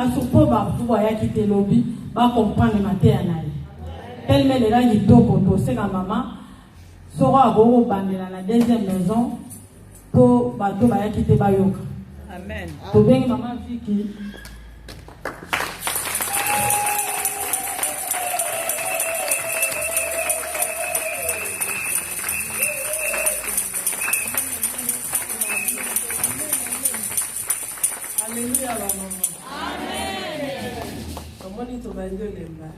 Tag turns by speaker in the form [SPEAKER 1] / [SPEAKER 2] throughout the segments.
[SPEAKER 1] asupo ba pouvoir ya kite lobby ba comprendre matin na ye tellement les gars qui toko to c'est ka maman sera go bandela la deuxième maison pour ba to ba ya kite ba yoka.
[SPEAKER 2] Amen.
[SPEAKER 1] To bengi maman Vicky.
[SPEAKER 3] Alléluia, maman. Amen. Comment tu vas dire lemba?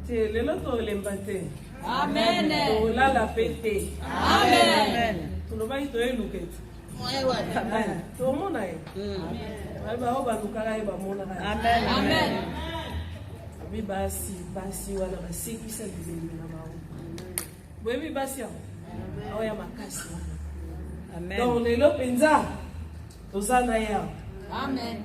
[SPEAKER 3] Le loto lemba te.
[SPEAKER 2] Amen.
[SPEAKER 3] La la pété.
[SPEAKER 2] Amen.
[SPEAKER 3] Tu ne vas pas te louquer. Amen. Tu au monde aïe. Amen. Amen. Oui, basi wala basi qui s'est devenu na mao. Oui, basi. Oya makasi. Amen. Donc les lopenza. Tozana ya. Amen.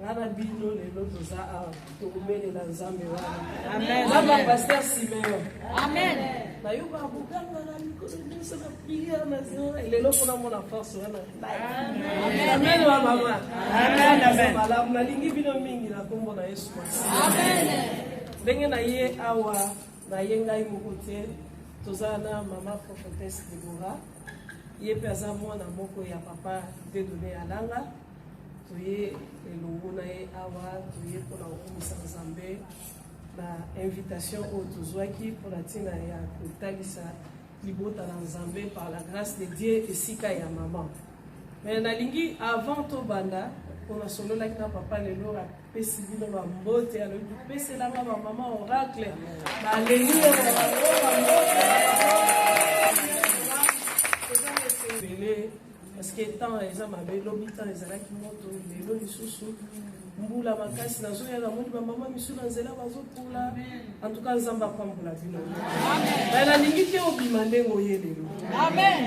[SPEAKER 3] Ngana bino lelo toza a tokumele na nzambe wana. Amen. Mama pasteur Simeon. Amen. Na yuba buganga na mikolo nyonso na prière na zo lelo kuna mona force wana. Amen. Amen mama. Amen. Amen. Bala mnalingi bino mingi na kombo na Yesu. Amen. Ndenge na ye awa na ye ngai mukote tozana mama prophétesse Deborah. Ye pesa mwana moko ya papa te donné alanga toye elongo na ye awa toye pona okumisa nzambe na invitation au tozwaki pona tina ya kotalisa libota na nzambe par la grâce de Dieu esika ya maman. Mais nalingi avant to banda pona solo la na papa lelo apesi bino ba mbote alo pesi la maman oracle alléluia. Parce que tant les hommes avaient l'habitant, les ala qui montent, les lois, les sous-sous, Mboula Makasi, la zone, la monde, maman, monsieur, la zéla, pour la. En tout cas, Zamba, comme pour la ville. Amen. La limite au Bimandé, amen.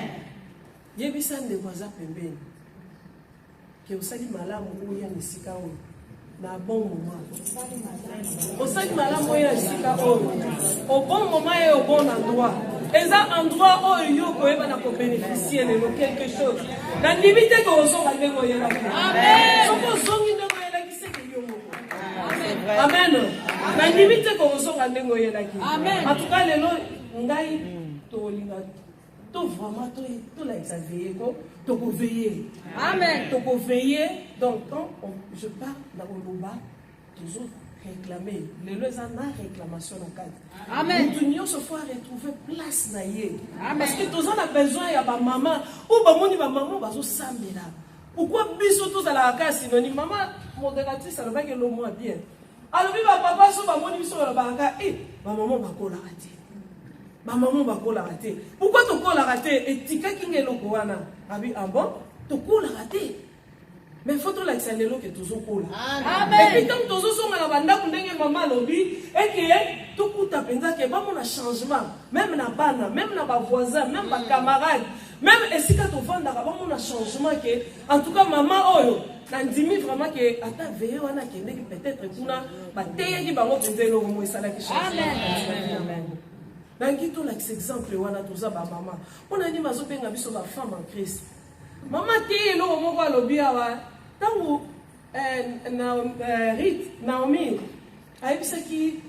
[SPEAKER 3] Yebisan de voisins pembé. Que vous savez, malade, où il y a des sikaos. Na bon moment. Au sein de malade, où il y a des sikaos. Au bon moment et au bon endroit. Et ça, endroit où il y a bénéficier de quelque chose. La limite que vous avez voyé là. Amen. Amen. La limite que vous avez voyé là. Amen. En tout cas, les lois, on a eu tout vraiment tout l'exagéré, tout veiller. Amen. Tout veiller. Donc, quand je parle dans le bas, toujours réclamer. Les lois en a réclamation en cadre. Amen. Nous se fois retrouver place na ye. Parce que tous on a besoin ya ba maman ou ba moni ba maman ba zo sambela. Pourquoi biso tous à la case synonyme maman modératrice ça va que le mot bien. Alors bi ba papa so ba moni biso ba ba ba maman ba ko la raté. Ba maman ba ko la raté. Pourquoi to ko la raté et tika kingelo ko wana. Abi en bon to ko la raté. Mais il faut que l'accélérer que toujours cool. Amen. Et puis tant que toujours sont à la bande pour dengue maman lobby et que tout coup t'appelles que pas mon changement même na bana même na ba voisin même ba camarade même et si quand on vend là pas mon changement que en tout cas maman oyo na ndimi vraiment que ata veiller wana que peut-être kuna ba teye ki ba mo pendelo mo isala ki changement. Amen. Donc tout l'ex exemple wana toza ba maman. On a dit mazo benga biso ba femme en Christ. Maman ti lo mo ba lobby awa tangu Naomi aibisaki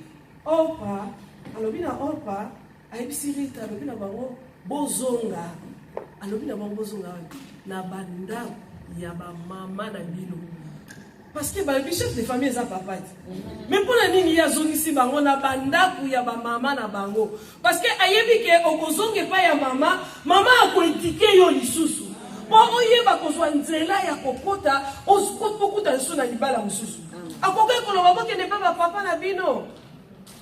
[SPEAKER 3] Orpa alobi na Orpa aibisi Rita alobi na bango bozonga alobi na bango bozonga na banda ya ba mama na bino parce que ba chef de famille za papa mais pour la nini ya zongisi bango na banda ku ya ba mama na bango parce que ayebi ke okozonge pa ya mama akoetike yo lisusu. Bon, oye ba kozwa nzela ya kokota okuta nso na libala mususu. Akoke koloba boke ne pas papa na bino.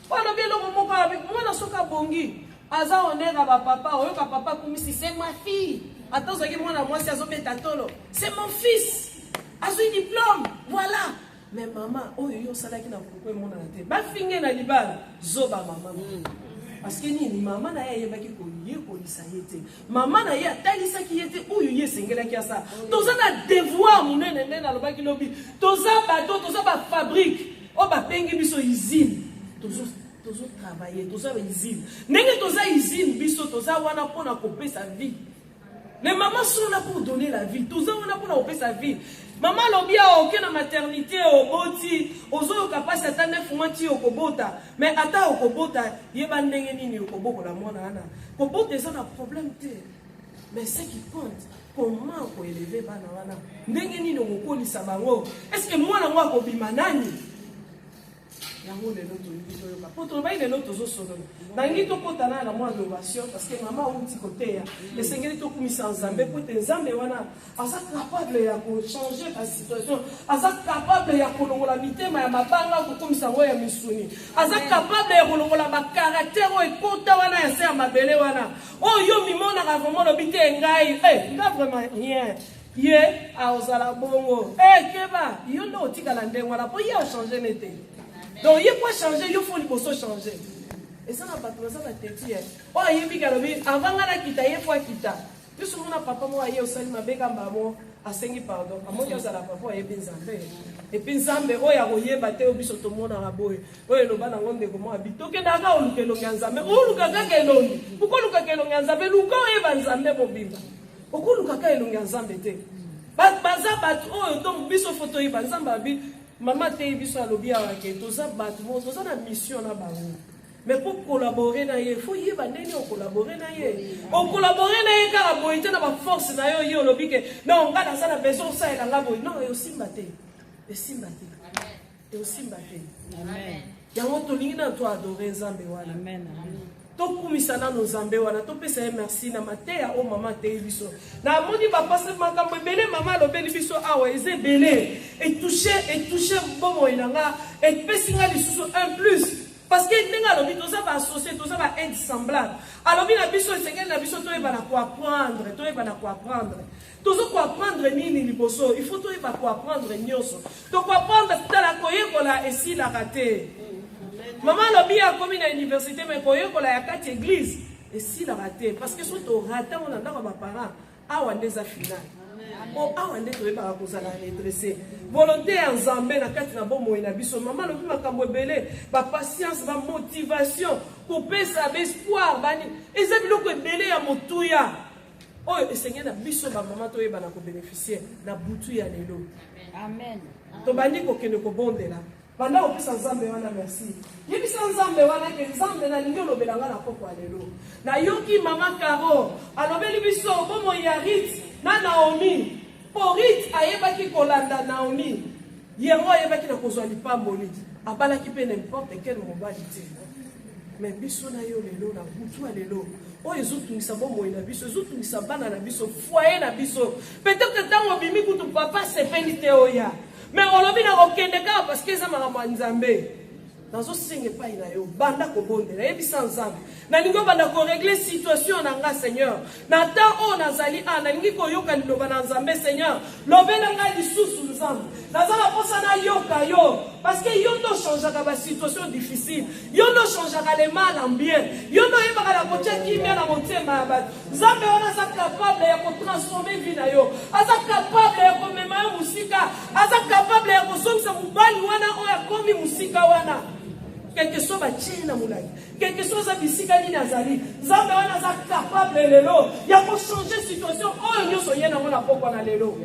[SPEAKER 3] Wana bino moko avec mwana soka bongi. Aza onera ba papa, oyo ka papa kumisi c'est ma fille. Attends zaki mwana mwasi azobeta tolo. C'est mon fils. Azo diplôme. Voilà. Mais maman, oyo yo salaki na kokwe mwana na te. Ba finge na libala zoba mama. Parce que ni maman na ye baki ko ye ko lisayete maman na ye atalisa ki yete uyu ye sengela ki asa toza na devoir munene nene lo baki lobi toza bato toza ba fabrique o ba pengi biso usine tozo travailler toza ba usine ndenge toza usine biso toza wana pona kopesa vie Les mamans sont là pour donner la vie. Tous on a pour la sa vie. Maman lobby a aucune maternité au boti. Ozo kapasi ata 9 mois ti okobota. Mais ata okobota, yeba ndenge nini okoboko la mwana ana. Kobota ça na problème te. Mais ce qui compte, comment on élever bana wana. Ndenge nini okolisa bango. Est-ce que mwana ngwa ko bima nani? Yango le loto yito yoka. Poto ba ile loto zo solo. Nangi to kota na mwa innovation parce que maman uti côté ya. Le sengeli to kumisa nzambe ko te nzambe wana asa capable ya ko changer la situation. Asa capable ya ko longola mitema ya mabanga ko kumisa ngo ya misuni. Asa capable ya ko longola ba caractère o ekota wana ya se ya mabele wana. Oh yo mimona ka vraiment lo bite ngai. Nga vraiment rien. Ye a ozala bongo. Keba, yo no tika la ndengo la po ye a changer nete. Donc, il faut changer, il faut changer. Et ça n'a pas de ça, c'est oh, il y a avant qu'il y ait fois qu'il y a. Tout ce monde a papa, moi, il y a aussi ma béga, maman, à 5 pardon. À moi, il y a la papa, il y a Benzambe. Et puis, Zambe, oh, il y a Royer, batté au biso, tout le monde a raboé. Oh, il y a le ban à monde de comment habiter. Ok, d'accord, on le Ganzambe. Oh, le Gaga Keloni. Pourquoi le Gaga Ganzambe? Luka et Banzambe, mon bimba. Pourquoi le Gaga Ganzambe? Baza, oh, donc, biso photo, il Banzambe, maman te biso alobi awake toza batmo toza na mission na bango mais pour collaborer na ye faut yeba ndeni o collaborer na ye o collaborer na ye kaka boye te na ba force na yo ye olobi ke non ngana sana besoin ça et nga boye non e osimba te amen yango tolingi na to adorer nzambe wana amen tokumisa na nzambe wana topesa ye merci na mateya o mama te biso na moni ba passe makambo ebele mama lobeli biso awa eze belé et toucher bomo inanga et pesinga lisusu un plus parce que ndenga lobi toza ba associé toza ba aide semblable alobi na biso esengeli na biso toyeba na ko apprendre tozo ko apprendre nini liboso il faut toyeba ko apprendre nyonso to ko apprendre tala koyekola esila raté. Maman lobi a commis à l'université, mais quand il y a 4 églises, et si la raté, parce que soit au raté, on a dans ma parent, à on des affinales. Oh, à on des à cause de la redresser. Volonté en Zambé, la 4 na bon moyen d'abisso. Maman lobi m'a camouébélé, ma patience, ma motivation, couper sa espoir, et ça veut dire que belé à motouya. Oh, et Seigneur, na biso, ma maman, toi, na ko bénéficier, na boutouya lelo. Amen. To bandi ko kene ko bonde là. Pendant que ça Nzambe wana merci. Yebi ça Nzambe wana ke Nzambe na lingo lobelanga na poko alelo. Na yoki mama Caro, alobeli biso bomo ya Rit na Naomi. Po Rit ayebaki kolanda Naomi. Yero ayebaki na kozwa lipamboli. Abalaki pe n'importe quel mobali te. Mais biso na yo lelo na butu alelo. O ezotungisa bomo ina biso, ezotungisa bana na biso, foyer na biso. Peut-être tango bimi kutu papa se pelite oya. Mais on l'a vu dans aucun cas parce que ça m'a ramené Nzambe. Dans ce signe pas il a eu banda ko bonde na yebi sans Nzambe. Na lingo banda ko régler situation na nga Seigneur. Na ta o nazali na lingi ko yoka liloba na Nzambe Seigneur. Lobela nga lisusu Nzambe. Nazala posa na yoka yo parce que yo no changer ka ba situation difficile. Yo no changer ka le mal en bien. Yo no yeba ka la kotia kimia na motema ba. Nzambe ona sa capable ya ko transformer vie na yo. Asa capable ya ko mema musika. Asa capable ya ko somsa mubali wana o ya komi musika wana. Quelque chose va tchina moulay. Quelque chose va bisika ni nazali. Nzambe wana za capable lelo. Ya ko changer situation. Oh nyoso yena mona poko na lelo.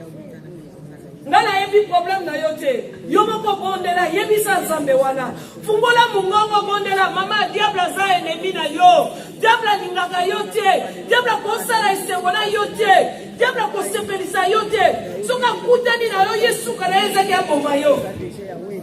[SPEAKER 3] Ngala yebi problème na yote. Yo moko bondela yebi sa Nzambe wana. Fungola mungongo bondela mama diable za ennemi na yo. Diable lingaka yote. Diable ko sala isengola yote. Diable ko sepelisa yote. Soka kutani na yo Yesu kana ezaki aboma yo.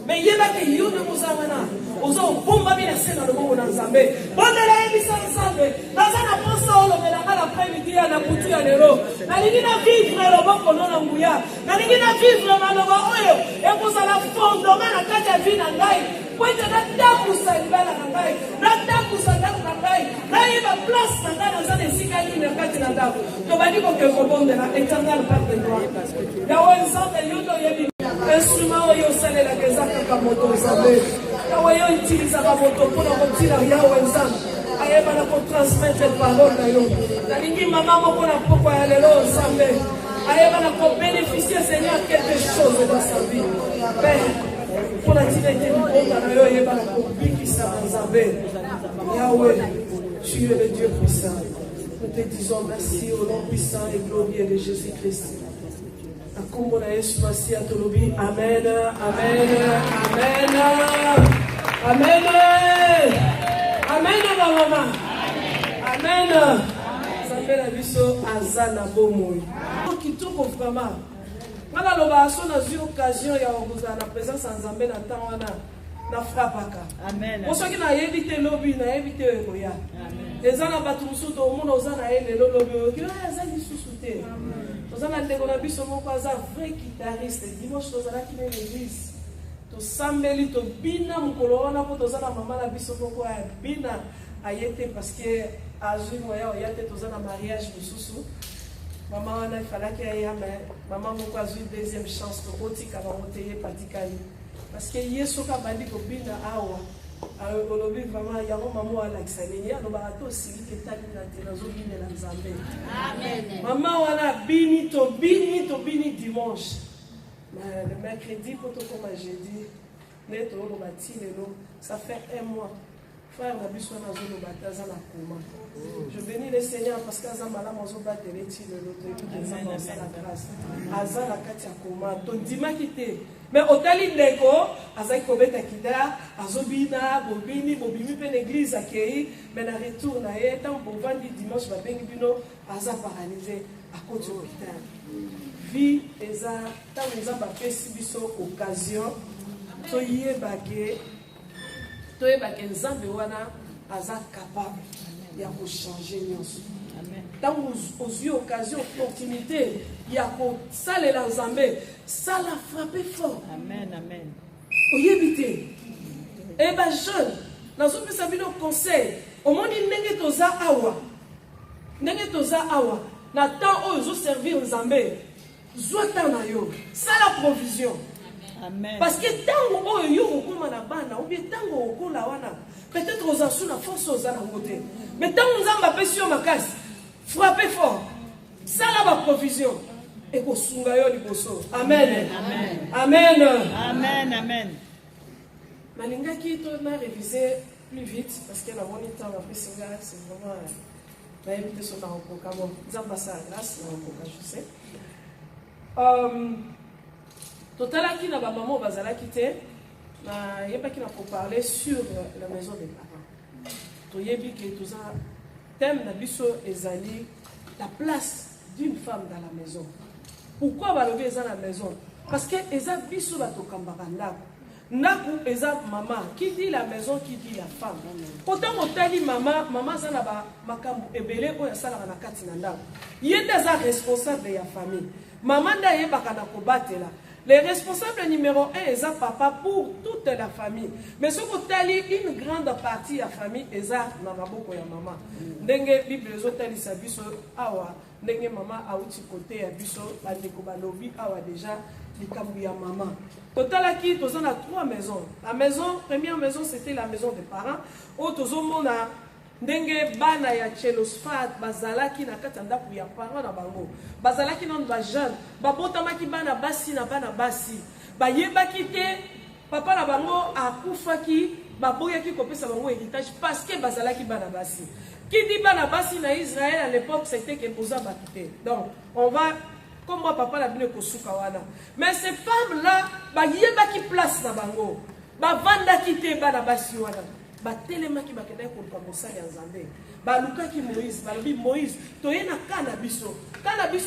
[SPEAKER 3] Mais yeba ke yo de muzamana. Ozo bomba bila sena le bongo na Nzambe. Bondela yebi sa Nzambe. Nazana posa olo melanga la après-midi na butu ya lelo. Na lingi na vivre le boko na nguya. Na lingi na vivre maloba oyo. E kozala fondement na kati ya vie na ngai. Poete na takusa libala na ngai. Na takusa ndako na ngai. Na yeba place na ngai na zane sika ni na kati na ndako. To badi ko ke kobondela eternal part de gloire. Ya wenzangu yoto yebi. Instrument oyo salela kezaka ka moto Nzambe. Yawe yo utiliza ka moto pona kotila yawe Nzambe. Ayeba na ko transmettre parole na yo. Na lingi mama moko na poko ya lelo Nzambe. Ayeba na ko bénéficier Seigneur quelque chose dans sa vie. Père, pour la tinete bonga na yo ayeba na ko bikisa Nzambe. Yawe, tu es le Dieu puissant. Nous te disons merci au nom puissant et glorieux de Jésus-Christ. Amen, amen, amen, amen, amen, maman, amen. Zambé na biso azana bomoi. Kitoko vraiment. Mala loba so na zi occasion ya obuza na présence en Zambé na temps wana na frappaka. Amen. Pour ceux qui na évité lobby na évité ekoya. Amen. Ezana batu musuto omona ozana ele lobby ki azali susute. Ozana ndeko na biso moko aza vrai guitariste. Dimanche tozala ki na l'église. To sambeli to bina mukolo wana po tozana mama na biso moko ya bina ayete parce que azui moya oyate tozana mariage mususu. Maman wana ifalaki aya mais maman moko azui deuxième chance to otika ba moteye patikali. Parce que yeso ka bandi ko bina awa. Olobi vraiment yango maman ala kisaleni aloba to sili ke tali na tena zo bina na Nzambe. Amen. Maman wana bini to bini dimanche. Le mercredi pour tout comme jeudi, net au bâti lelo, ça fait un mois. Frère na biso na zo lo bataza na koma. Je bénis le Seigneur parce que azamba la mozo batele ti lelo to ki nzamba la grâce. Azala kati ya koma to ndima kité. Mais otali ndeko azaki kobeta kida azobina bobimi pe l'église akei mais na retour na ye tant pour vendre dimanche ba bengi bino aza paralysé à cause de l'hôpital. Vie eza tant nous avons fait biso occasion to yebake Nzambe wana aza capable ya ko changer nyonso. Amen. Tant aux yeux occasion opportunité ya ko salela Nzambe ça l'a frappé fort. Amen, amen. Oyebite. Et ba jeune, nazo pesa bino conseil, au monde ndenge toza awa. Ndenge toza awa, na temps ozo servir Nzambe. Zwata na yo, ça la provision. Amen. Parce que tango oyo okoma na bana, ou bien tango okola wana, peut-être aux asu na force aux ana côté. Mais tango Nzamba pesi yo makasi, frappez fort. Ça la provision. Et ko sunga yo liboso. Amen. Amen. Amen. Amen. Amen. Malinga ki to na réviser plus vite parce que la moniteur va plus c'est vraiment va éviter son rencontre. Bon, Nzamba ça grâce na rencontre, je sais. Totalaki na ba maman bazalaki te na yebaki na pour parler sur la maison des parents. Toyebi ke toza thème na biso ezali la place d'une femme dans la maison. Pourquoi balobi eza la maison? Parce que eza biso bato kambaka ndako. Ndako eza maman. Qui dit la maison, qui dit la femme. Autant otali maman za na ba makambu ebele oyo asala na kati na ndako. Yende eza responsable ya famille. Maman da yebaka na kobatela. Les responsables numéro 1 eza papa pour toute la famille. Mais ce que une grande partie de la famille eza na maboko ya maman. Ndenge Bible ezotali sa biso awa ndenge maman auti côté ya biso bandeko balobi awa déjà likambu ya maman. Totalaki tozana 3 maisons. La maison première maison c'était la maison des parents. O tozomona ndenge bana ya Chelosfat bazalaki na kati ndaku ya parents na bango bazalaki na ba jeune babotamaki bana basi na bana basi bayebaki te papa na bango akufaki baboyaki kopesa bango héritage parce que bazalaki bana basi. Qui dit bana basi na Israël à l'époque c'était que posa bakité. Donc on va comme moi papa la bine kosuka wana mais ces femmes là bayebaki place na bango bavandaki te bana basi wana batelemaki bakendaki koluka mosali ya Nzambe balukaki Moïse balobi Moïse toye na kana biso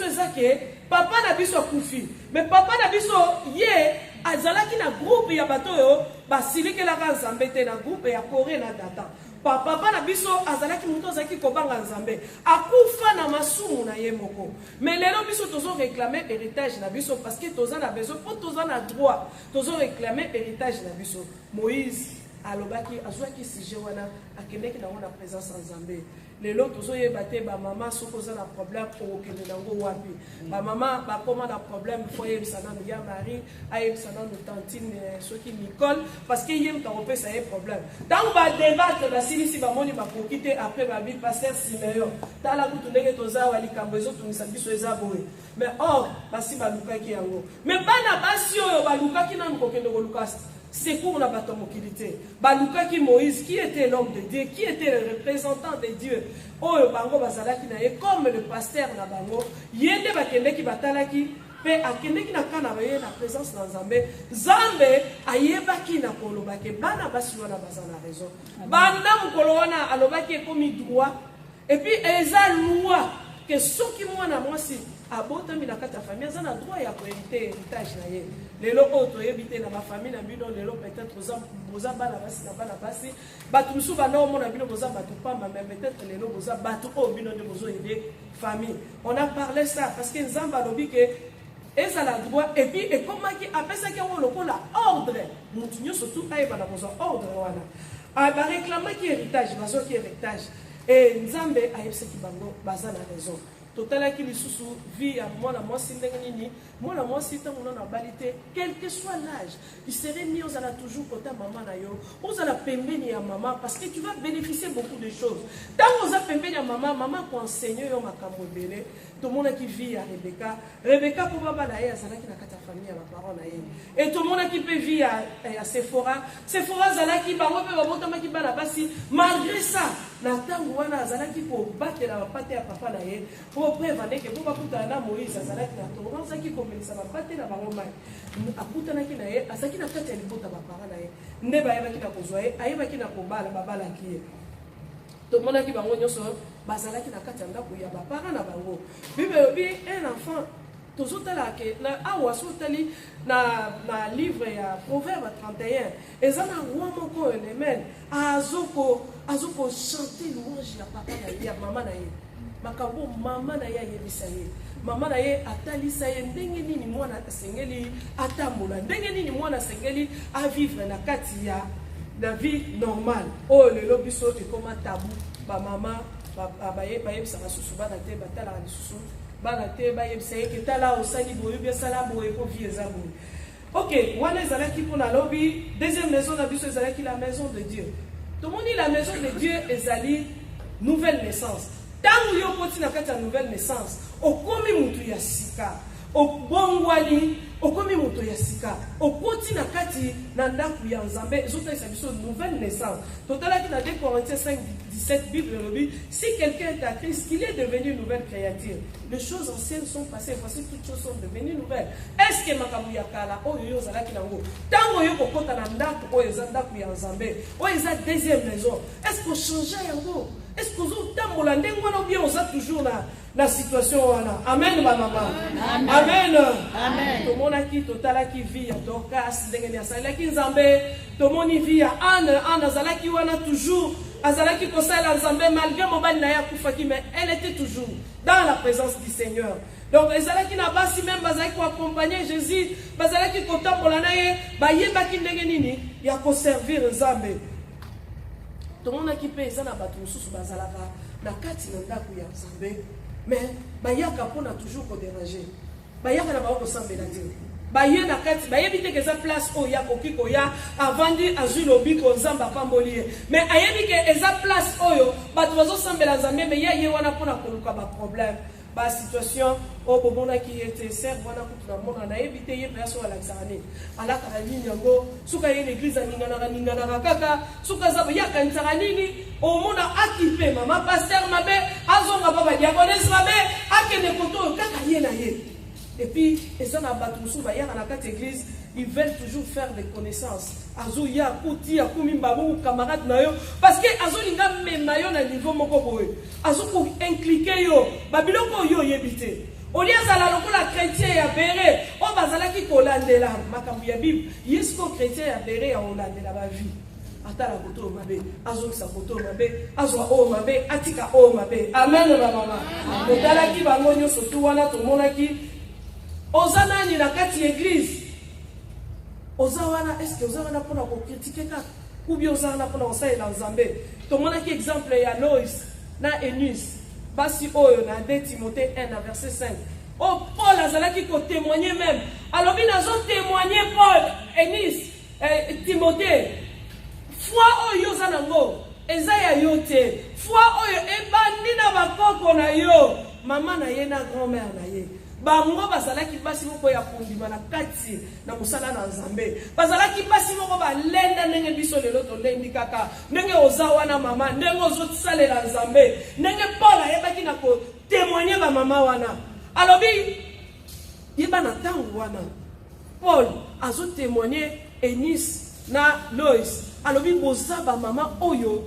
[SPEAKER 3] eza ke papa na biso akufi mais papa na biso ye azalaki na groupe ya bato oyo basilikelaka Nzambe te na groupe ya Corée na Data papa na biso azalaki muto azalaki kobanga Nzambe akufa na masumu na ye moko mais lelo biso tozo réclamer héritage na biso parce que toza na besoin pour toza na droit tozo réclamer héritage na biso. Moïse alobaki azwaki sujet wana akendeki na wana présence en Nzambe lelo tozoyeba te ba maman sokoza na problème okende nango wapi ba maman ba koma na problème foyer sana ya Marie ayem sana no tantine soki Nicole parce que yem ka opesa ye problème tant ba débattre ba silisi ba moni ba kokite après ba bi pasteur Simeon tala kutu ndenge toza wali kambo ezo tunisa biso eza boye mais or basi ba lukaki yango mais bana basi oyo ba lukaki na kokende ko lukas secours na bato mokilité. Baluka ki Moïse, qui était l'homme de Dieu, qui était le représentant de Dieu. Oyo bango bazalaki na ye comme le pasteur na bango. Yende bakende ki batalaki pe akende ki na kana baye na présence na Nzambe. Nzambe ayebaki na kolobaki bana basi wana bazana raison. Banda mukolo wana alobaki ekomi droit. Et puis eza loi que soki mwana mwasi abotami na kati ya famille aza na droit ya koherite héritage na ye. Lelo oyo toyebi te na bafamille na bino lelo peut-être boza bana basi na bana basi bato mosusu banaomona bino boza bato pamba mais peut-être lelo boza bato oyo bino nde bozoyede famille. On a parlé ça parce que Nzambe alobi ke ezala droit et puis ekomaki apesaki yango lokola ordre motu nyonso tu ayeba na kozwa ordre wana bareklamaki héritage bazwaki héritage et Nzambe ayebisaki bango baza na raison. Totala ki lisusu vie ya mwana mwasi ndenge nini mwana mwasi ntango na balite quel que soit l'âge il serait mieux ozala toujours côté maman na yo ozala pembeni ya maman parce que tu vas bénéficier beaucoup de choses ntango oza pembeni ya maman maman ko enseigner yo makambo ebele tomonaki vie ya Rebecca po baba na ye azalaki na kati ya famille ya baparent na ye et tomonaki mpe vie ya Sephora azalaki bango mpe babotamaki bana basi malgré ça na ntango wana azalaki kobatela bapate ya papa na ye po prevandeke po bakutana na Moïse azalaki na tongo azalaki komelisa bapate na bango mai akutanaki na ye azalaki na kati ya libota baparent na ye nde bayebaki na kozwa ye ayebaki na kobala babalaki ye tomonaki bango nyonso bazalaki na kati ya ndako ya baparent na bango bible elobi un enfant tozotala ke na awa sotali na livre ya Proverbe 31 eza na roi moko elemene azoko chanter louange ya papa na ye ya mama na ye makambo mama na ye ayebisa ye mama na ye atalisa ye ndenge nini mwana asengeli atambola ndenge nini mwana asengeli avivre na kati ya la vie normale oyo lelo biso ekoma tabu bamama bayebisa basusu bana te batalaka lisusu bana te bayebisa ye ke tala osali boye bi asala boye po vie eza boye. Ok, wana ezalaki mpona lobi deuxième maison na biso ezalaki la maison de Dieu. Tomoni la maison de Dieu ezali nouvelle naissance. Tango yo koti na kati ya nouvelle naissance okomi mutu ya sika obongwani okomi mutu ya sika okoti na kati na ndako ya Nzambe ezotalisa biso nouvelle naissance. Totalaki na 2 Corinthiens 5:17 Bible lobi si quelqu'un est à Christ qu'il est devenu une nouvelle créature. Les choses anciennes sont passées, voici toutes choses sont devenues nouvelles. Est-ce que makambo ya kala oyo yo zalaki nango tango yo kokota na ndako oyo eza ndako ya Nzambe oyo eza deuxième maison est-ce que changer yango est-ce que vous tambola ndenge wana bien oza toujours na situation wana amen ba mama amen
[SPEAKER 2] amen
[SPEAKER 3] tomonaki totalaki vie ya Dorcas ndenge ni asalaki Nzambe tomoni vie ya Anne azalaki wana toujours azalaki kosala Nzambe malgré mobali na ya kufaki mais elle était toujours dans la présence du Seigneur. Donc ezalaki na basi même bazalaki ko accompagner Jésus bazalaki kotambola na ye bayebaki ndenge nini ya ko servir Nzambe. Tomonaki pe eza na bato mosusu bazalaka na kati na ndako ya Nzambe mais bayaka mpona toujours kodéranger bayaka na bango kosambela Dieu baye na kati bayebi te eza place oyo ya koki koya avandi azwi lobiko Nzambe apamboli ye mais ayebi ke eza place oyo bato bazosambela Nzambe mais ye wana mpona koluka baproblème ba situation o bomona ki était serve wana kutu na mona na éviter ye personne à l'examen ala ka nini yango suka ye l'église ningana kaka suka za ya kantsara nini o mona akipe mama pasteur mabe azonga baba diaconesse mabe akene koto kaka ye na ye et puis ils ont abattu suba ya na kati église ils veulent toujours faire des connaissances azo ya kuti ya kumi mbabu camarade na yo parce que azo linga mema yo na niveau moko boye azo ko impliquer yo babiloko yo yebite oliaza la lokola chrétien ya bere o bazalaki kolandela makambu ya bible yesko chrétien ya bere ya olandela ba vie atala koto mabe azo sa koto mabe azo o mabe atika o mabe amen ba mama otalaki bango nyonso tu wana tomonaki ozanani na kati église ozawana est-ce que ozawana pona ko critiquer ka ou bien ozawana pona osalela Nzambe tomonaki exemple ya Lois na Eunice basi oyo na 2 Timothée 1 verset 5 oh Paul azalaki ko témoigner même alors il nazo témoigner Paul Eunice Timothée foi oyo zanango eza ya yote foi oyo ebandi na bakoko na yo mama na ye na grand-mère na ye bango bazalaki basi moko ya kondima na kati na mosala na Nzambe bazalaki basi moko balenda ndenge biso lelo tolendi kaka ndenge oza wana mama ndenge ozosalela Nzambe ndenge Paul ayebaki na ko témoigner ba mama wana alobi yeba na tango wana Paul azo témoigner Eunice na Lois alobi boza ba mama oyo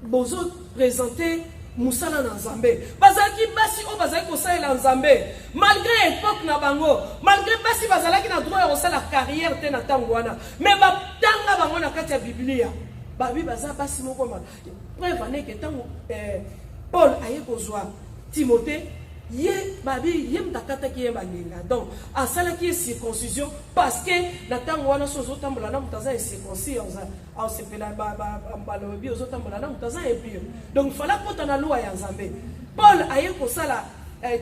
[SPEAKER 3] bozo présenter musala na Nzambe bazalaki basi o bazalaki kosalela Nzambe malgré époque na bango malgré basi bazalaki na droit ya kosala carrière te na tango wana mais batanga bango na kati ya Biblia babi baza basi moko ma preuve aneke tango Paul aye kozwa Timothée ye babi ye mtakata ki ye baninga donc asalaki circoncision parce que na tango wana sozo tambola na mutaza circoncis au sepela balobi ozo tambola na mutaza epio donc fala kota na loi ya Nzambe Paul aye ko sala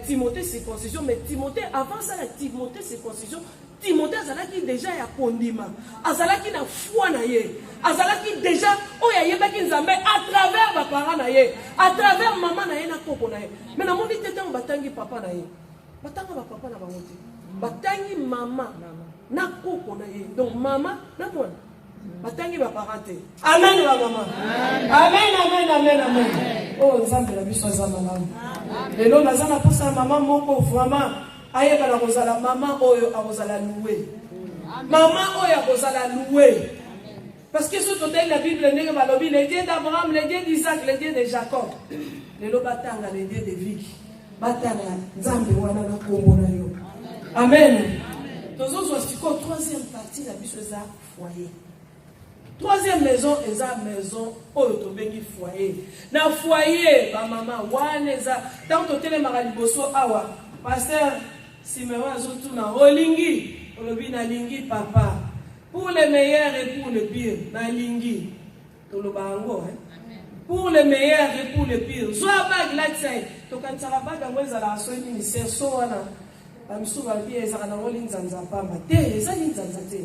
[SPEAKER 3] Timothée circoncision mais Timothée avant ça la Timothée circoncision Timothée azalaki déjà ya kondima azalaki na foi na ye azalaki déjà oya yebaki Nzambe à travers ba parents na ye à travers maman na ye na koko na ye mais na moni tete batangi papa na ye batanga ba papa na bango te batangi mama na koko na ye donc mama na mwana batangi ba parents te amen ba mama amen amen amen amen oh Nzambe la biso azama na lelo nazana posa mama moko vraiment ayeba la kozala mama oyo akozala loué maman oyo akozala loué parce que ce côté la Bible ndenge balobi le Dieu d'Abraham le Dieu d'Isaac le Dieu de Jacob lelo batanga le Dieu de Vic batanga Nzambe wana na kombo na yo amen tozo siko troisième partie la biso za foyer troisième maison eza maison oyo to bengi foyer na foyer ba mama wana eza tant to telemaka liboso awa pasteur Simeon azotuna olingi olobi na lingi papa pour le meilleur et pour le pire na lingi tolobango pour le meilleur et pour le pire zoa bag la tsai to kantsala baga ngweza la so ni serso wana bamsuba bi ezaka na ngoli nzanza pamba te eza nzanza te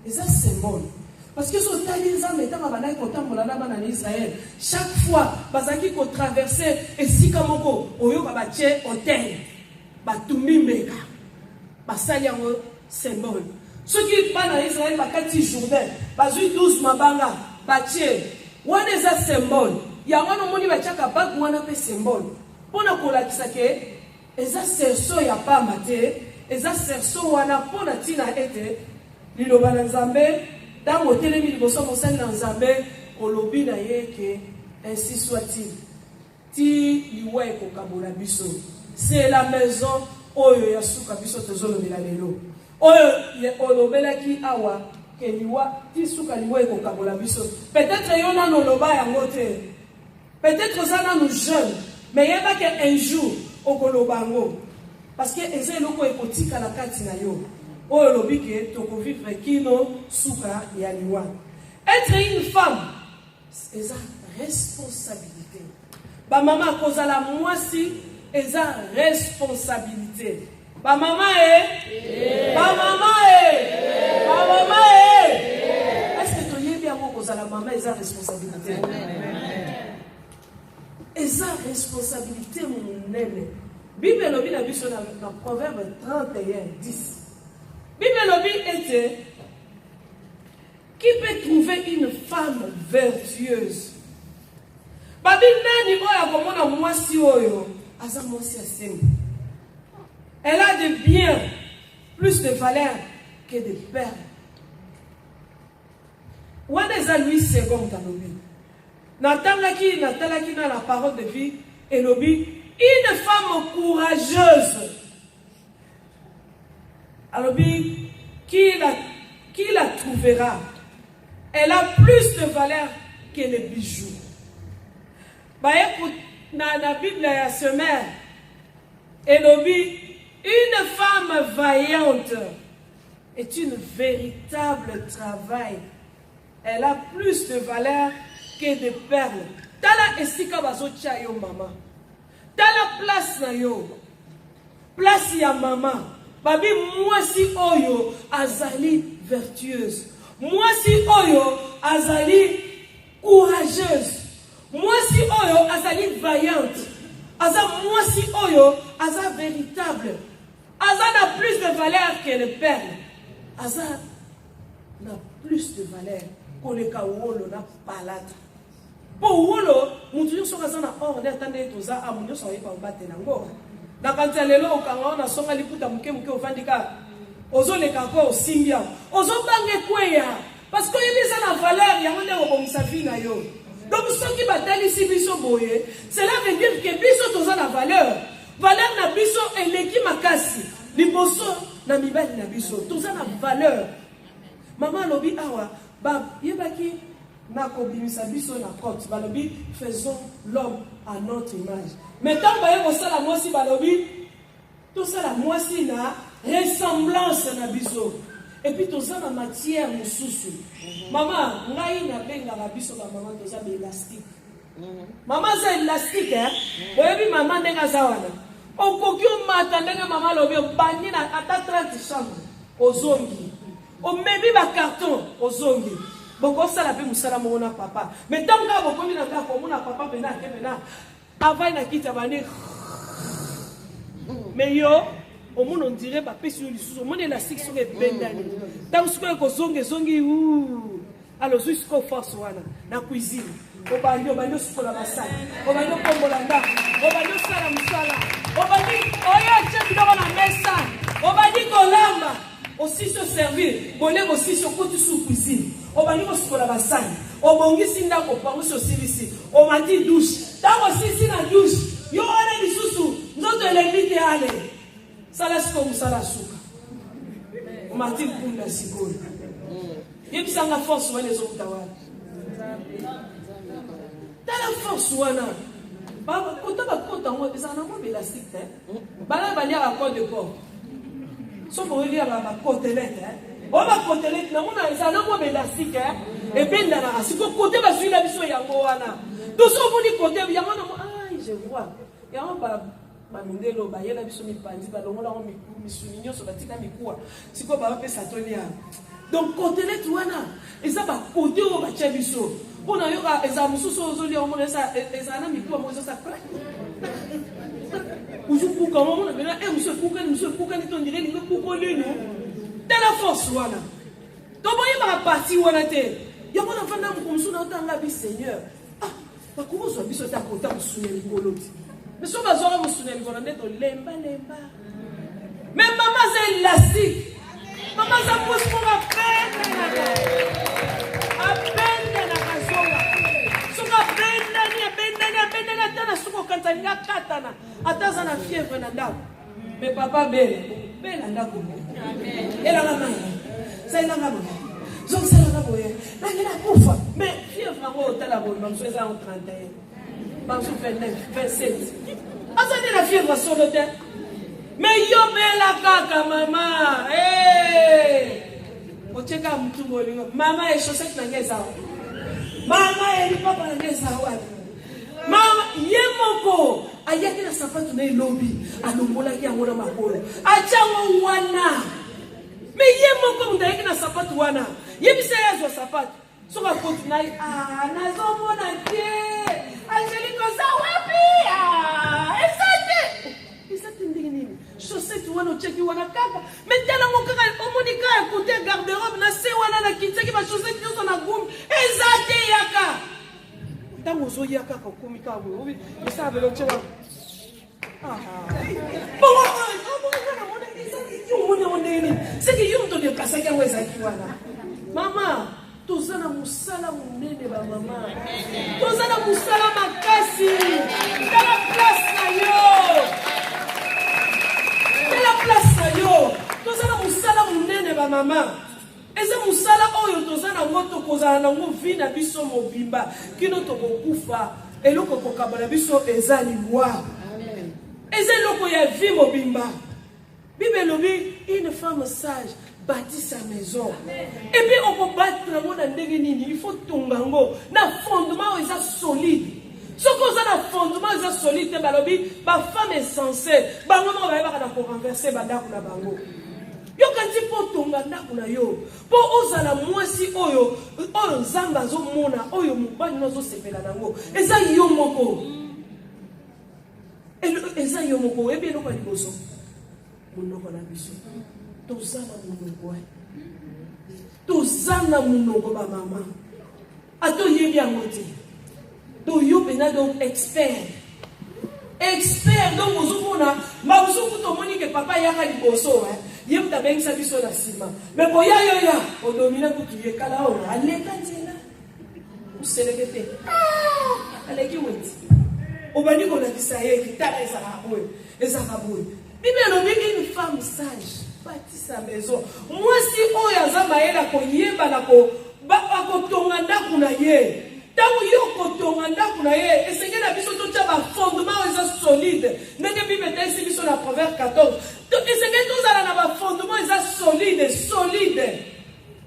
[SPEAKER 3] eza symbole parce que so tali nzambe tanga bana ko tambola na bana na Israël chaque fois bazaki ko traverser esika moko oyo ba tie hôtel batumbi mbeka basali yango symbole soki bana Israël bakati Jourdain bazui 12 mabanga batie wana eza symbole yango no moni bachaka bagu wana pe symbole pona kolakisa ke eza serso ya pamba te eza serso wana pona tina ete liloba na Nzambe tango telemi liboso mosali na Nzambe olobi na ye ke ainsi soit-il ti liwa ekokabola biso c'est la maison oyo ya suka biso tozolobela lelo oyo olobelaki awa ke liwa ti suka liwa ekokabola biso peut-être yo nano loba yango te peut-être oza nano jeune mais yeba ke un jour okoloba yango parce que eza eloko ekotika na kati na yo oyo lobi ke tokovivre kino suka ya liwa être une femme eza responsabilité ba mama kozala mwasi eza responsabilité ba mama ba mama ba mama est-ce que tu yebi yango kozala mama eza responsabilité eza responsabilité monene Bible lobi na biso na Proverbe 31:10 Bible lobi ete qui peut trouver une femme vertueuse babi nani oyo akomona mwasi oyo aza mwasi asembo elle a de biens plus de valeur que de perles wana eza Louis II talobi natalaki na la parole de vie elobi une femme courageuse alobi qui la trouvera elle a plus de valeur que les bijoux na Bible ya Semer elobi une femme vaillante est une véritable travail elle a plus de valeur que de perles tala esika bazotia yo mama tala place na yo place ya mama babi mwasi oyo azali vertueuse mwasi oyo azali courageuse mwasi oyo azali vaillante aza mwasi oyo aza véritable Aza n'a plus de valeur que le perle. Aza n'a plus de valeur que le kawolo na palata. Pour wolo, mutu so kaza na or na tande toza amunyo so yepa mbate na ngo. Na kanti lelo okanga na songa liputa muke ofandika. Ozo le kako simbia. Ozo bange kweya. Parce que il a la valeur, il y a un obomisa vie na yo. Donc ceux qui battent ici biso boye, cela veut dire que biso toza la valeur. Valeur na biso eleki makasi. Liboso na mibali na biso toza la valeur. Maman lobi awa ba yebaki na kobimisa biso na côte balobi faisons l'homme à notre image. Mais tant ba yebo sala mwasi balobi tout ça la mwasi na ressemblance na biso. Et puis tout ça la matière mususu. Maman ngai na benga ba biso ba maman tout ça élastique. Maman c'est élastique hein. Boyebi maman ndenga zawana. Okoki mata ndenga maman lobi bani na ata 30 chambres ozongi. O mebi ba carton ozongi. Boko sala pe musala mona papa. Mais tant que boko mina ka ko mona papa pena ke pena. Avant na kita bani. Mais yo au monde on dirait pas pesi yo lisusu. Mon élastique sur les bendani. Tant que ko zongi zongi ou. Alors jusqu'au force wana na cuisine. O banyo banyo sikola basali. O banyo kombola nda. O banyo sala musala. O banyo oya tche biloko na mesa. O banyo kolamba. Aussi se servir, bonne aussi se côté sous cuisine. On va dire aussi pour la bassane. On va dire si n'a pas parlé sur ici. On m'a dit douche. Dans aussi si la douche. Yo on est sous. Nous te l'invite à aller. Ça laisse comme ça la souka. On m'a dit pour la sigole. Et puis ça la force sur les autres tawal. Dans la force wana. Ba kota ba kota on va ça na mo élastique hein. Ba la balière à corps de corps. Sauf qu'on veut dire la côtelette, on va côtelette, on a un amour élastique, et bien là, si vous côté va suivre la mission Yangoana. Tout ça vous dit côté, Yangoana, ah, je vois. Yangoana, Mamindelo, Baye, la mission Mipandi, Balongola, Missunio, sur la tika Mikua, si vous avez fait Satonia. Donc, côtelette, Wana, et ça va côté au Bachabiso. On a eu un examusu sur Zoli, on a ça, et ça n'a mis quoi, moi, ça craque. Aujourd'hui, quand on a dit, monsieur Koukan, on dirait que nous pouvons lui, nous. Dans la force, voilà. Donc, il y a une partie où on a été. Il y a un enfant comme ça dans la vie, Seigneur. Ah, comment on soit à côté de souvenir le coloti. Mais si on va se souvenir le coloti, on est lemba. Mais maman, c'est élastique. Maman, ça pousse pour à peine. À peine dans la maison. Atazana fièvre na ndako. Mais papa belle na ndako. Elle a la main. Ça il a la main. Donc ça la boye. Là il a kufa. Mais fièvre ngo tala bonne, mam soza en 31. Mam so 29, 27. Azani la fièvre sur le terre. Mais yo bela kaka maman. Eh. Ocheka mtu ngolingo. Mama e chaussette na ngeza. Mama e papa na ngeza wapi? Mama yemoko ayaki na sapatu na lobi alongola ki ngona makolo achango wana me yemoko mundayaki na sapatu wana yebisa yazo sapatu soka kotu na nazomona te Angelique za wapi esate ndingi nini chaussette wana cheki wana kaka metana mokaka omonika ya côté garde-robe na se wana na kitaki ba chaussette yoso na gumi ezate yaka. Tango zoya kaka komika bo ça veut le tchela c'est que yo ndo déplacer kwa weza kiwana mama tozana musala munene ba mama tozana musala makasi dans la place na yo tozana musala munene ba mama. Eze musala oyo tozana moto kozala na ngo vi na biso mobimba kino tokokufa eloko kokabala biso eza liwa. Amen. Eze loko ya vi mobimba. Bible lobi une femme sage bâtit sa maison. Amen. Et puis on peut battre na mona ndenge nini il faut tongango na fondement eza solide. Soko za na fondement eza solide balobi ba femme insensée bango mo ba ba na ko renverser bandako na bango. Yo kanti po tonga ndako na yo po ozala mwasi oyo nzamba zo mona oyo mubali nozo sepela nango eza yo moko ebi eloko liboso monoko na biso tozana monoko tozana monoko ba mama ato yebi yango te to yo pena donc expert donc ozomona mabusuku tomoni ke papa yaka liboso ye mutabengisa biso na sima mais boya yoya odomina kutu ye kala o aleka nzela uselekete aleki weti obani kona kisaye kitala ezaka boye Bible elobi une femme sage bâtit sa maison. Moi si oyo azamba yela koyeba na ko akotonga ndaku na ye. Tango yo kotonga ndaku na ye, esenge na biso to tia ba fondement eza solide. Ndenge Bible tesi biso na Proverbe 14. To esenge tozala na ba fondement eza solide.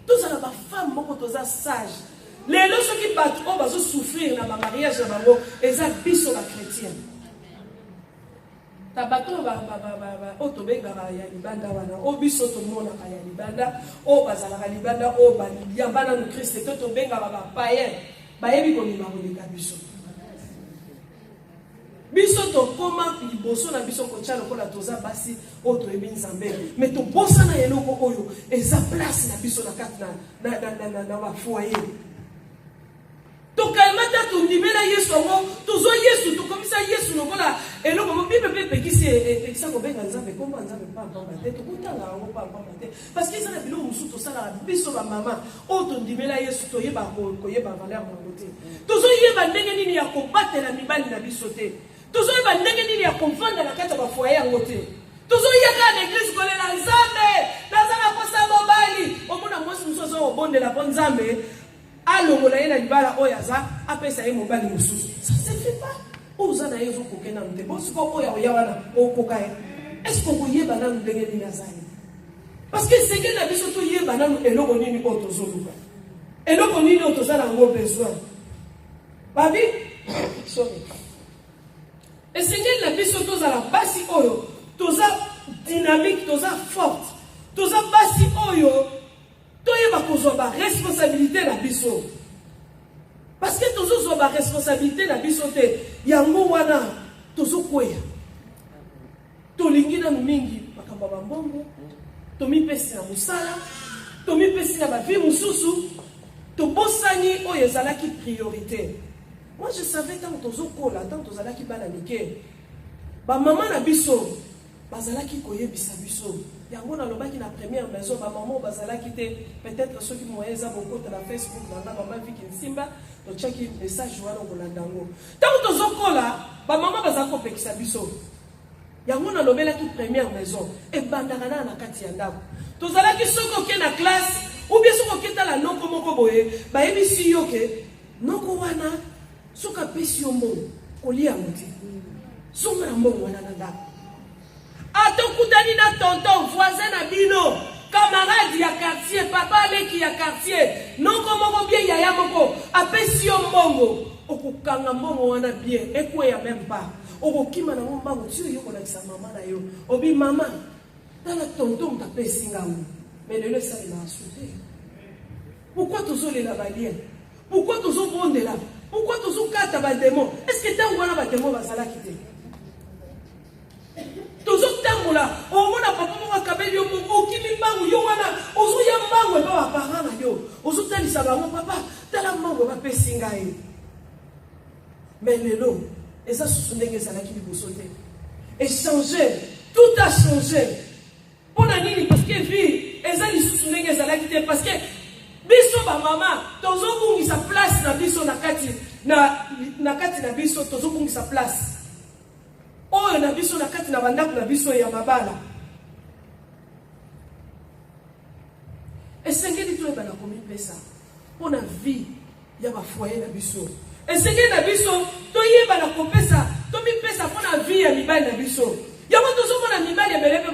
[SPEAKER 3] Tozala ba femme moko toza sage. Lelo soki bato o bazo souffrir na ba mariage na bango eza biso ba chrétien. Tabato o tobengaka ya libanda wana o biso tomonaka ya libanda o bazalaka libanda o yambana no Christ to tobengaka bapayen bayebi komema koleka biso tokoma liboso na biso kotia lokola toza basi o toyebi nzambe mais tobosana eloko oyo eza place na biso na kati na bafoyer tokalmata tondimela Yesu ngo tozo Yesu tokomisa Yesu lokola eloko mo Bible pekisi ekisa kobenga nzambe komba nzambe pamba te tokutanga ngo pamba te parce que ça na bilo musu tosala biso ba mama o tondimela Yesu toyeba koyeba valeur mo te tozo yeba ndenge nini ya kobatela mibali na biso te tozo yeba ndenge nini ya konfanda na kati ya foyer ngo te tozo yaka na église kolela nzambe nazala kosa mobali omona mwasi muso obondela po nzambe alongola ye na libala oyo aza apesa ye mobali mosusu ça se fait pas oza na ye ozokokenda no te bosiko oyo oya wana okoka ye est-ce que koyeba nanu ndenge nini aza ye parce que senge na biso toyeba nanu eloko nini oyo tozoluka eloko nini oyo toza nango besoin babi sorry esengeli na biso tozala basi oyo toza dynamique toza forte toza basi oyo toyeba kozwa ba responsabilité na biso parce que tozozwa ba responsabilité na biso te yango wana tozokweya tolingi nanu mingi makambo ya bambongo tomipesi na mosala tomipesi na bavi mosusu tobosani oyo ezalaki priorité. Moi je savais tant tozokola tant tozalaki bana mike bamama na biso bazalaki koyebisa biso yango na lobaki na première maison ba maman bazalaki te peut-être ceux qui moyen za beaucoup na Facebook na maman viki nsimba to check message wana kolandango tant tozokola ba maman bazako pekisa biso yango na lobelaki première maison e bandaka na kati ya ndako tozalaki soko ke na classe ou bien soko ke tala noko moko boye ba yebisi yo ke noko wana soka pesi yo mbongo kolia muti songa na mbongo wana na ndako atokutani na tonton voisin na bino camarade ya quartier papa aleki ya quartier noko moko bien yaya moko apesi yo mbongo okukanga mbongo wana bien ekweya même pas okokima na mbongo tio yo kolakisa mama na yo obi mama tala tonton tapesi ngango mais lelo ça il a sauté pourquoi tozolela balien pourquoi tozobondela pourquoi tozokata ba démon est-ce que tango wana ba démon bazalaki te tozotambola omona papa moko kabeli yo okimi mbangu yo wana ozoya mbangu epa baparent na yo ozotalisa bango papa tala mbangu bapesi ngai mais lelo eza susu ndenge ezalaki liboso te échanger tout a changé mpona nini parce que vie eza lisusu ndenge ezalaki te parce que biso bamama tozobungisa place na biso na kati na biso tozobungisa place oyo na biso na kati na bandako na biso ya mabala esengeli toyeba na komipesa mpona vie ya bafoye na biso esengeli na biso toyeba na kopesa tomipesa mpona vie ya mibali na biso yango tozomona mibali ebele mpe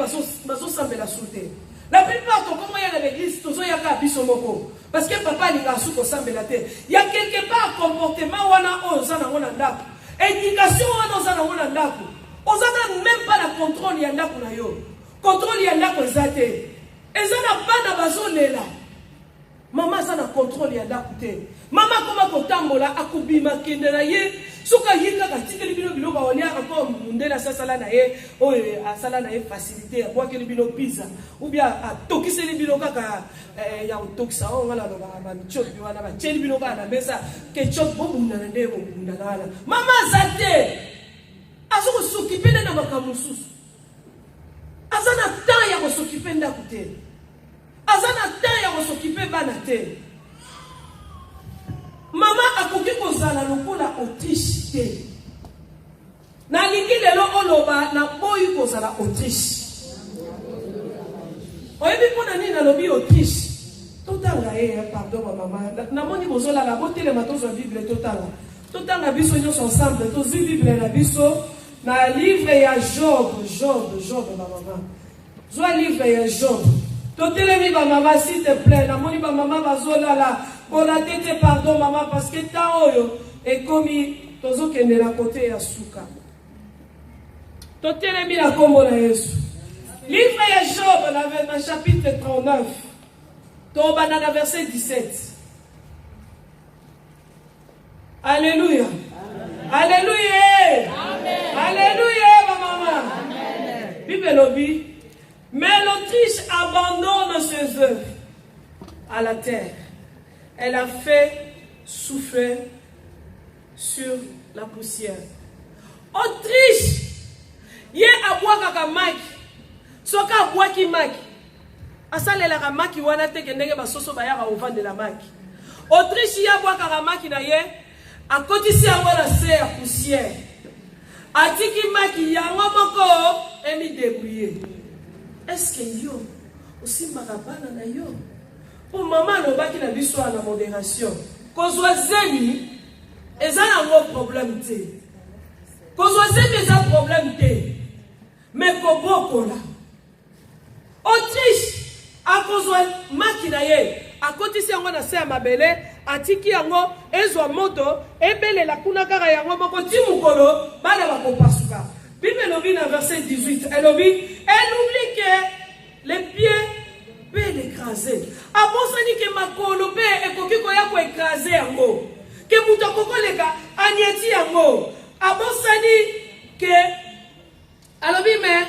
[SPEAKER 3] bazosambela su te la plupart tokomoya na l'église tozoyaka biso moko parce que papa alinga asu kosambela te ya quelque part comportement wana oyo oza nango na ndako éducation wana oza nango na ndako oza na même pas la contrôle ya ndako na yo contrôle ya ndako eza te eza na bana bazolela mama aza na contrôle ya ndako te mama akoma kotambola akobima kende na ye soki ayi kaka tikeli bino biloko aolia encore mundele asala na ye oyo asala na ye facilité ya bwakeli bino pizza ou bien atokiseli bino kaka ya kotokisa oyo ngala lobaka bamichopi wana batieli bino kaka na mesa ketchup bobundana nde bobundana wana mama aza te aza kosokipe nde na makambo mosusu aza na temps ya kosokipe ndako te aza na temps ya kosokipe bana te mama akoki kozala lokola Autriche te nalingi lelo oloba na boyi kozala Autriche oyebi mpona nini nalobi Autriche totanga ye pardon mama namoni bozolala botelema tozwa bible totanga biso nyonso ensemble tozwi bible na biso na livre ya Job bamama zwa livre ya Job totelemi bamama s'il te plaît namoni bamama bazolala bona tete pardon mama parce que ta oyo ekomi tozokende na kote ya suka totelemi na kombo na Yesu livre ya Job na chapitre 39 tobanda na verset 17 alléluia alléluia alléluia maman Bible lobi mais l'Autriche abandonne ses œuvres à la terre. Elle a fait souffler sur la poussière. Autriche, ye abwaka maki, soka abwaki maki. Asalela ka maki wana te kendenge basoso bayaka ovande la maki. Autriche ye abwaka maki na ye, akotisi yango na se ya poussière. Atiki maki yango moko emi débrouiller. Est-ce que yo aussi marabana na yo? Pour maman lobaki na biso na modération. Kozwa zemi eza na mo problème te. Kozwa zemi eza problème te. Mais kobokola. Autriche akozwa maki na ye. Akotisi yango na se ya mabele, atiki yango ezwa moto, ebelela kuna kaka yango moko ti mukolo bana bakopasuka. Bible lobi na verset 18, elle oublie que les pieds peuvent l'écraser. Abosani ke makolo pe ekoki koya ko écraser yango. Ke muto kokoleka aniati yango. Abosani que alobi mais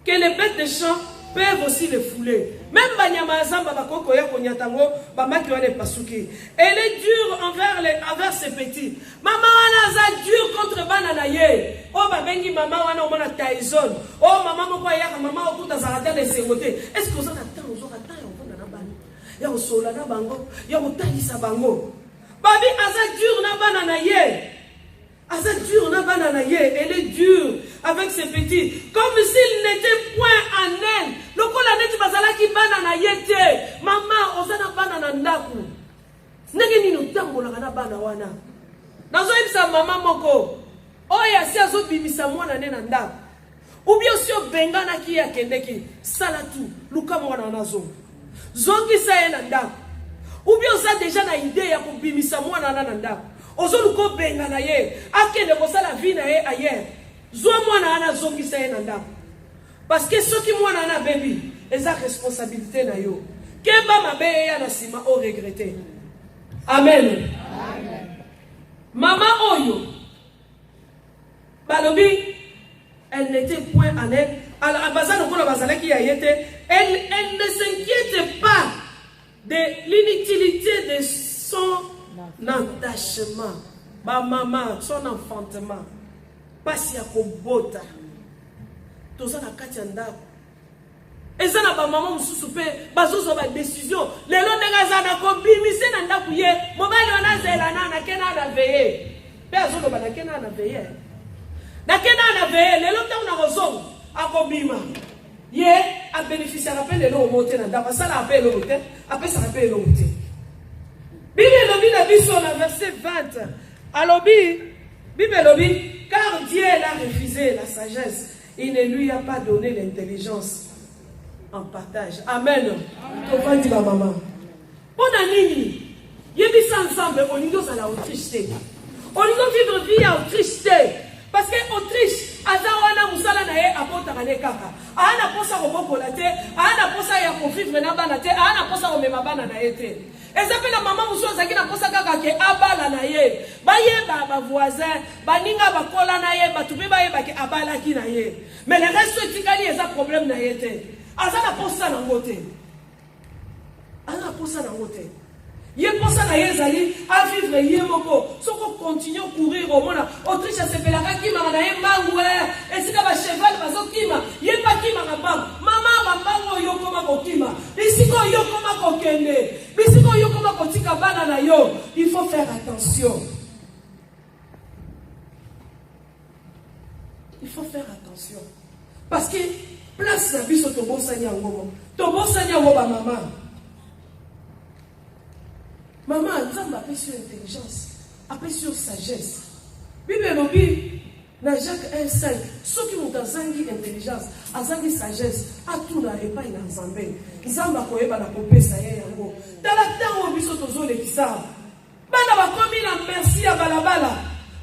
[SPEAKER 3] que les bêtes de champ peuvent aussi le fouler. Même Banyama Zamba Bakoko ya konyatango, Bamaki wane pasuki. Elle est dure envers ses petits. Maman wana za dure contre bananaye. Oh babengi maman wana omona Tyson. Oh maman moko ya maman okuta za rata de segote. Est-ce que vous en attendez aux rata ya okona na bani? Ya osola na bango, ya otalisa bango. Babi aza dure na bananaye. Aza dure na bananaye, elle est dure avec ses petits, comme s'il n'était point en elle. Lokola neti bazala ki bananaye te. Maman, ozana banana ndaku. Nenge nino tambola na bana wana. Nazo ibisa maman moko. Oya si azo bimisa mwana nena ndaku. Ubi osio bengana ki ya kendeki. Salatu, luka mwana nazo. Zongi sa ye na ndaku. Ubi oza deja na idée ya kubimisa mwana na ndaku. Ozo luko benga na ye akende kosala vie na ye ayer zwa mwana ana zongisa ye na ndako parce que soki mwana ana bebi eza responsabilité na yo keba mabe ya na sima o regretter. Amen. Mama oyo balobi elle n'était point en elle alors bazalo kola bazalaki ya yete elle ne s'inquiète pas de l'inutilité de son attachement, ma maman, son enfantement, pas si à kobota, tout ça na katianda. Et ça n'a pas maman soupe, bazo so ba décision. Les longs négazana na kobimise na ndakuye, mobali wana zela na kena na veye. Pe azo ba na kena na veye. Na kena na veye, les longs temps na rozong akobima. Ye a bénéficier rappel les longs monter na ndaba ça la appel au monter, après ça rappel au monter. Bible lobi na biso na verset 20. Alobi, Bible lobi, car Dieu l'a refusé la sagesse, il ne lui a pas donné l'intelligence en partage. Amen. Comment dit la maman? On a nini? Yebisa ensemble, on y doit à la Autriche. On y doit vivre vie à Autriche. Parce que Autriche, azawana musala na ye apota ne kaka. Ana posa kobokola te, ana posa ya konvivre na bana te, ana posa komema bana na ye te. Ezape na maman musu azaki na posa kaka ke abala na ye. Bayeba ba voisin, baninga bakola na ye, batupe bayeba ke abala ki na ye. Mais le reste etikali eza problème na ye te. Aza na posa na ngote. Ana posa na ngote. Ye posa na ye zali a vivre ye moko. Soko continue courir au monde. Autriche a se pelaka kima na ye mangu e sika ba cheval bazo kima. Ye pa kima na bangu. Mama ba bangu yo koma ko kima. Bisiko yo koma ko kende. Bisiko yo koma ko tika bana na yo. Il faut faire attention. Il faut faire attention. Parce que place na biso to bosani yango. To bosani yango ba mama. Maman, Nzambe appelle sur intelligence, appelle sur sagesse. Bible lobi, dans Jacques 1,5, ceux qui ont azangi intelligence, azangi sagesse, a tout na epai na Nzambe. Nzambe akoyeba na kopesa ye yango. Dans la temps où biso tozo lekisa, bana bakomi na merci ya balabala,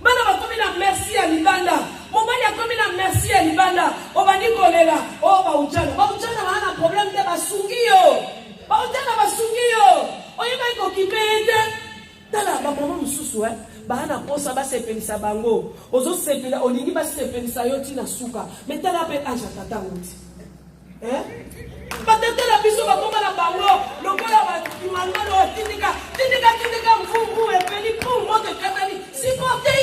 [SPEAKER 3] bana bakomi na merci ya libanda, mobali akomi na merci ya libanda, obandi kolela, o baujana, baujana wana problème de basungi yo, baujana basungi yo. Oye ba ko kipete tala ba mama mususu bana posa ba sepelisa bango ozo sepela olingi ba sepelisa yo tina suka metala pe aja tata nguti batetela biso ba mama na bango lokola ba kimanga lo tindika mfungu epeli pour moto katani supporter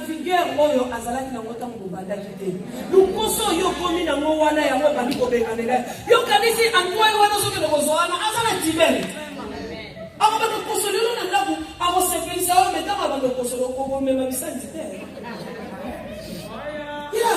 [SPEAKER 3] vigueur oyo azalaki na ngota ngobanda kite lukoso yo komi na ngo wana ya ngo bani kobenganela yo kanisi angoi wana soki lokozwana azala tibele aba ba kosolelo na ndaku abo sepelisa o metama ba lokosolo ko mema bisanti te ya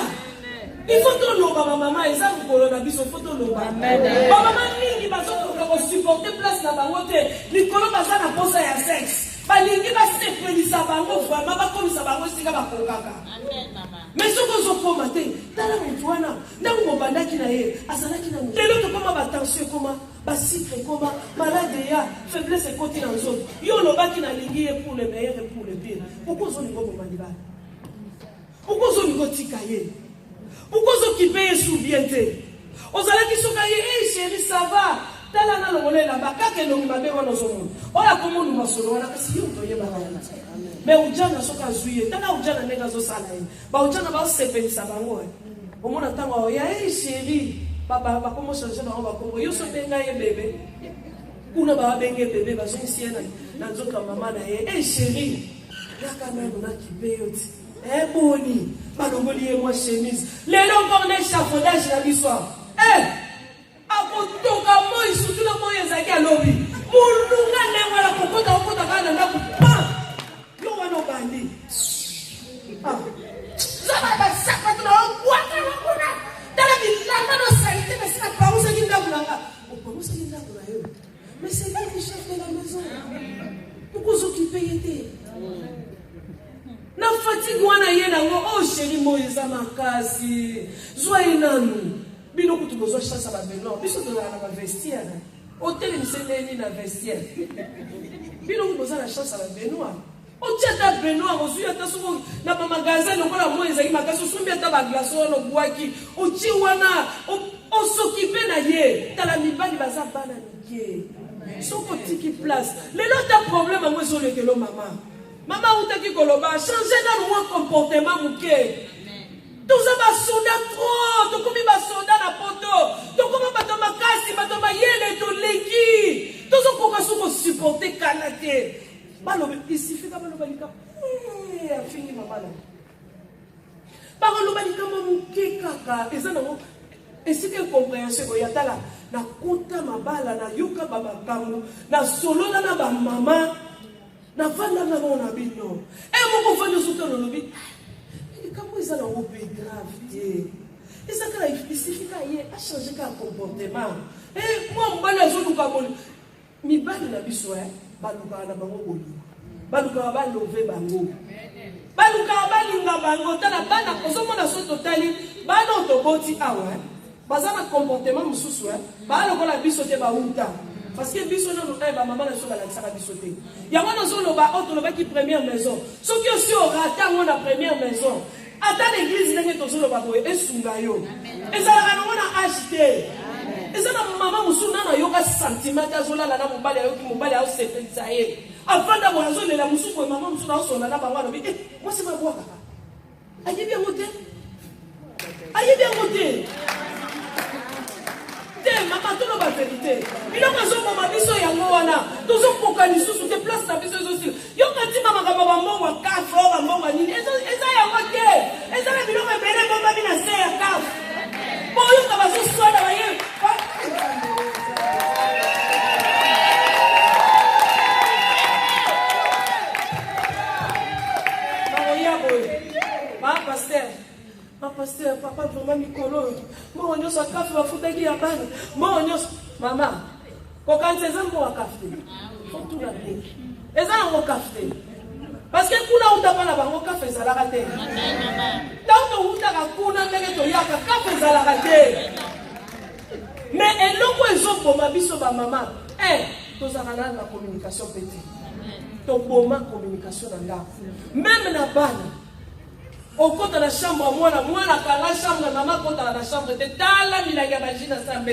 [SPEAKER 3] il faut que l'on va maman et ça vous colonna biso photo l'on va maman mingi bazo ko supporter place na bangote likolo bazana posa ya sexe balingi basepelisa bango vraiment bakomisa bango sika bakokaka. Amen mama. Mais soko zokoma te tala mutu wana ndango mobandaki na ye azalaki na mutu lelo tokoma batension koma basikre koma malade ya faiblesse ekoti na nzoto yo lobaki na lingi ye pour le meilleur et pour le pire. Pourquoi ozolingo mobandi bana? Pourquoi ozolingo tika ye? Pourquoi ozokipe ye sous bien te? Ozalaki soka ye hey chérie ça va tala na longole la bakake longi mabe wana zomo oya komo nu masolo wana kasi yo to yeba wana mais ujana soka zuye tala ujana nega zo sala ye ba ujana ba sepelisa bango omona tango ya hey chérie baba ba komo changer bango ba komo yo so benga ye bébé kuna ba benge bébé ba zo nsiena na nzoka mama na ye hey chérie yaka na na kibeyoti boni ba longoli ye moi chemise lelo encore ne chafaudage la biswa akotoka moi surtout na moi ezaki alobi mulunga nengo la kokota kana na kupa yo wana bandi zaba ba saka tuna waka wakuna tala bilanga no saite mais ça pausa kinda kulanga o pausa kinda kula yo mais c'est lui le chef de la maison pourquoi s'occuper était na fatigue wana yena ngo oh chérie moi za makasi zoe nanu bino kutu bozo chance ba beno biso to na ba vestiaire hôtel ni seleni na vestiaire bino kutu bozo na chance ba beno o tata beno ozu ya taso na ba magasin lokola mo ezaki makaso sumbi ata ba glace no buaki o ti wana o s'occuper na ye tala mibali baza bana nike soko tiki place lelo ta problème mo zo lekelo mama utaki koloba changer na le comportement muke. Tous les soldats trop, tout comme les soldats na poto, tout comme les makasi, les mayele, tout leki, tout ce qu'on va supporter kanaté. Balobe, il suffit que balobe lika, fini ma bala. Balobe lika mamuke kaka, et ça non, et c'est une compréhension que yatala na kota mabala na yuka baba kamu, na solo na ba mama, na vanda na mona bino. Et mon enfant de soutenir le lobby. Comment ils ont un peu grave? Il suffit qu'à changer un comportement. Et moi, je suis un peu mi bali na biso baluka na bango bolu baluka ba love bango baluka ba linga bango tala bana kosomo na so totali bana to boti awa bazana comportement mususu ba lokola biso te ba unta Parce que biso na maman na soka la saka biso te. Ya wana zo loba auto loba ki première maison. Ce qui aussi aura tant la première maison. Ata l'église ndenge to zo loba boye esunga yo. Ezala na wana acheter. Ezala maman musuna na yoka sentiment ya zo la na mobali ya yoki mobali ya se pensaye. Avant d'avoir zo la musuko maman musuna so na ba wana bi moi c'est ma bois kaka. Ayi bien moté. Ayi bien moté. Maman, tout la vérité. Il y a un jour, maman, biso ya mwana. Toujours pour qu'on sous te place na biso aussi. Yo kati mama kama maman wa kafe, maman wa nini. Eza ya moke. Eza na bilo mebele mama bina se ya kafe. Bon yo kama zo swala wa ye. Ma pasteur. Ma pasteur, papa vraiment mikolo. Moi on yosa kafe wa futaki ya bana. Moi on yosa mama. Ko kanze zango wa kafe. Faut tout la paix. Eza ngo kafe. Parce que kuna utapa na bango kafe zalaka te. Tanto utaka kuna ndenge to yaka kafe zalaka te. Mais eloko ezoko mabiso ba mama. Tozana na communication petit. To boma communication na nga. Même na bana. Au côté de la chambre, moi la chambre, maman côté de la chambre, t'es tala milaga bagina sambe.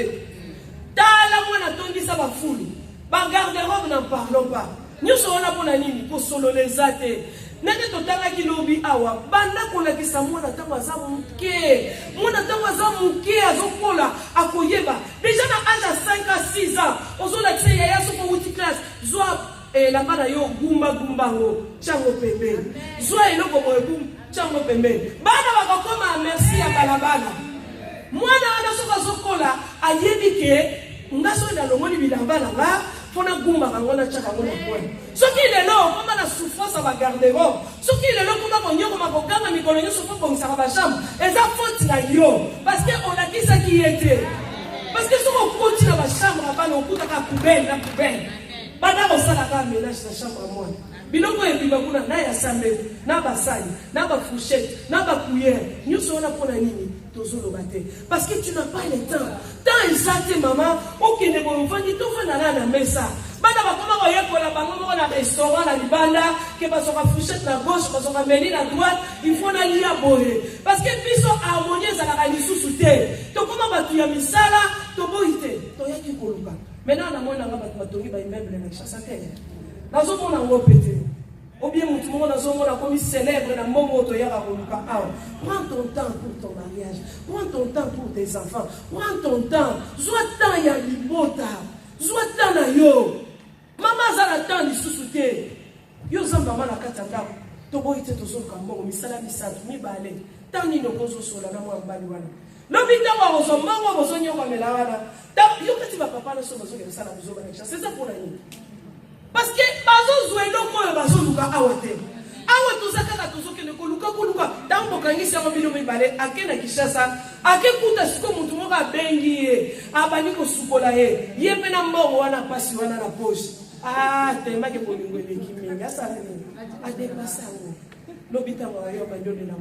[SPEAKER 3] Tala moi na tondi ça va foule. Ba garde-robe n'en parlons pas. Nous sommes là pour la nini pour solo les athées. Nende to tala ki lobi awa. Banda ko la kisa moi na tangwa za muke. Moi na tangwa za muke azokola akoyeba. Déjà na âge à 5 à 6 ans, ozo la tse ya so ko wuti classe. Zwa la bana yo gumba ngo chango pembe. Zwa eloko boye gumba chango pembe. Bana bakakoma merci ya balabala. Mwana wana soka zokola ayebi ke ngaso na longoni bilambala nga pona gumba ngona chaka ngona kwa. Soki lelo koma na souffrance ba garde-robe. Soki lelo koma bonyoko makoganga mikolo nyoso po bongisa ba chambre. Eza faute na yo parce que on a dit ça qui était. Parce que si on continue la chambre bana on kuta ka poubelle na poubelle. Bana ko sala ka ménage na chambre moi. Biloko ebiba kuna na ya sambe na basali na ba fourchette na ba cuillère nyuso wana pona nini tozolo bate parce que tu n'as pas le temps exact maman okende bo mfandi to fana na mesa bana ba koma ko yekola bango mo na restaurant na libanda ke ba soka fourchette na gauche ba soka meni na droite il faut na lia boye parce que biso harmonie za la lisusu te to koma ba tu ya misala to boite to yaki koluka maintenant na mona ngaba batongi ba immeuble na chassa te. Nazo mona ngo pété. Ou bien mutu mo nazo mona comme célèbre na momo to yaka koluka awa. Prends ton temps pour ton mariage. Prends ton temps pour tes enfants. Prends ton temps. Zwa temps ya libota. Zwa temps na yo. Mama zala temps lisusu te. Yo zamba mama na katanga. To boite to zo kambo misala misatu mi bale. Tant ni no kozo sola na mo mbali wana. Lobi tango ozo mama ozo nyoka melawana. Yo kati ba papa na so bozo ke sala bozo ba na. C'est ça pour la nuit. Parce que bazo zwe loko bazo luka awate. Awa tuzaka tuzokene koluka tango kangisa mabilo mibale akena kishasa akekuta siko mutu moka bengi ye abani ko sukola ye yepe na mbongo wana pasi wana na poche tema ke bolingo lekiminga asa ni adepasa ngo lobita wa yo bandone na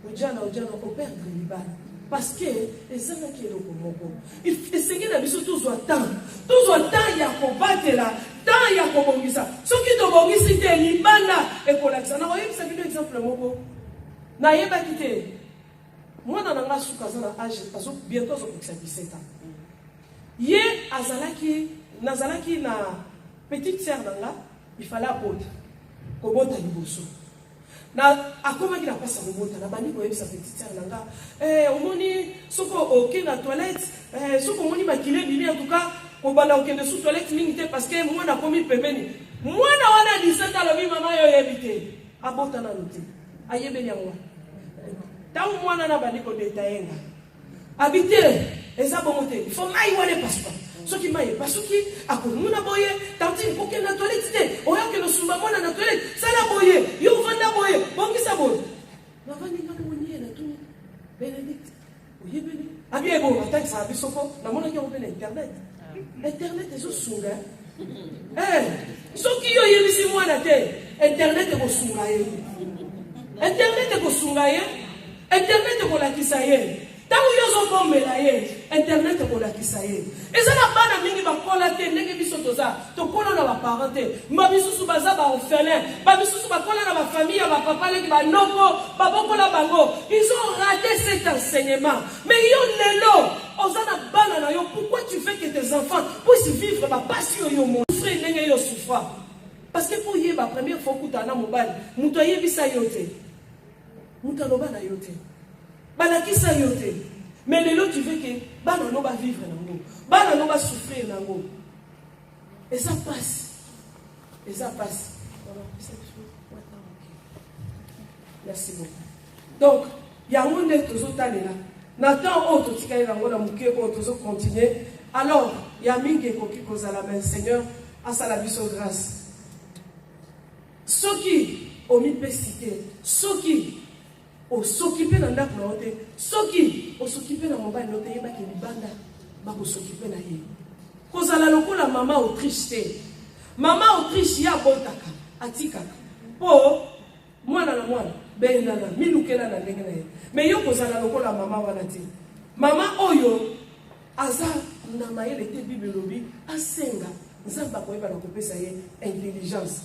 [SPEAKER 3] ujana ko perdre libala. Parce que les gens qui sont au Congo, il faut essayer de biso tous temps ya ko batela, temps ya ko bongisa. Ce qui to bongisi te libanda e kolakisa. Na oyebi sa video exemple moko. Na yeba kite. Mwana nanga suka za na âge azo bientôt zo 17 ans. Ye nazalaki na petite sœur nanga, il fallait apôtre. Ko bota liboso. Na akoma ki na pasa robota na bandi ko yebisa petite sœur nanga omoni soko oke na toilette soko moni makile bili en tout cas ko banda okende sous toilette mingi te parce que mwana komi pembeni mwana wana 17 ans lobi mama yo yebite abota na lote ayebeli yango tawu mwana na bandi ko detayenga habiter eza bongote il faut mai wana passeport soki mai pasuki akomuna boye tantine koke na toilette te oyoke no sumba mwana na toilette sala boye yo vanda boye bongisa boye navani ngana mwenye na tu Benedict oyebeli abi ebo attaque ça bisoko na mona ki open internet ezo sunga soki yo yebisi mwana te internet ko sunga ye internet ko lakisa ye tango yozo bombela ye internet ko lakisa ye ezala bana mingi bakola te ndenge parents, babisusu baza ba orphelin, babisusu bakola na ba famille ya ba papa leki ba noko, ba bokola bango. Ils ont raté cet enseignement. Mais yo lelo, ozana bana na yo, pourquoi tu fais que tes enfants puissent vivre ba passion yo mon frère ndenge yo souffra? Parce que pour yeba première fois kutana mobile, muto yebisa yote. Muto loba na yote. Balakisa yote. Mais lelo tu veux que bana no ba vivre nango. Bana no ba souffrir nango. Et ça passe. Et ça passe. Merci beaucoup. Donc, il y a un monde qui est là. Nathan, autre qui est là, on continuer. Alors, il y a Mingue qui est la main. Seigneur, à sa la vie grâce. Ceux qui ont mis pécité, ceux qui ont s'occupé dans la planté, ceux qui ont s'occupé dans mon bain, noté, il y a qui banda, ils s'occupé dans la cause à la locola maman Autriche. Maman Autriche, il y a boltaka, atika. Oh, moi, na moi, ben nana, milukela na lengena. Mais yo cause à la locola maman wanati. Maman Oyo, aza na maele te bibelobi, asenga, nzamba koyeba na kopesa ye intelligence.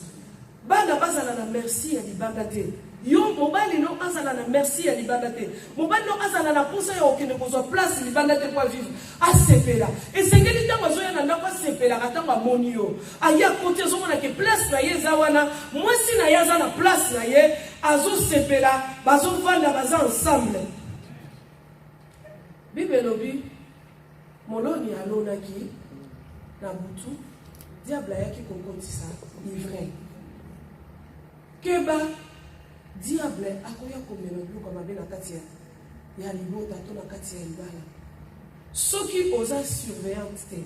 [SPEAKER 3] Bana bazala na merci ya libanda te. Yo mobali no azala na merci ya libanda te. Mobali no azala na posa ya okende kozwa place libanda te kwa vivre. Asepela. Et sengeli tango azoya na ndako asepela katango amoni yo. Aya kote azomona ke place na ye za wana, mwasi na yaza na place na ye, azosepela, bazovanda baza ensemble. Bible lobi moloni alonaki na butu, diable yaki kokotisa ivraie. Keba diable akoya komela biloko mabe na kati ya libota to na kati ya libala. Soki oza surveillante te,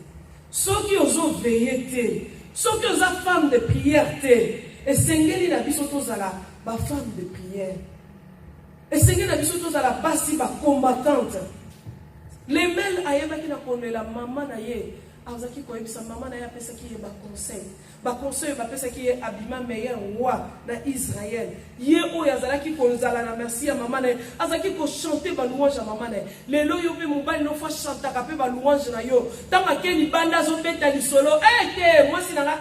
[SPEAKER 3] soki ozo veiller te, soki oza femme de prière te, esengeli na biso tozala ba femme de prière. Esengeli na biso tozala basi ba combattante. Les mères ayebaki na konela mama na ye. Azaki koyebisa mama na ya pesa ki ye ba conseil. Ba conseil ba pesa ki ye abima meilleur roi na Israël. Ye o yazalaki konzala na merci ya mama na ye. Azaki ko chanter ba louange ya mama na ye. Lelo yo pe mobali no fa chanter ka pe ba louange na yo. Tanga ke ni banda zo beta li solo. Te moi sinanga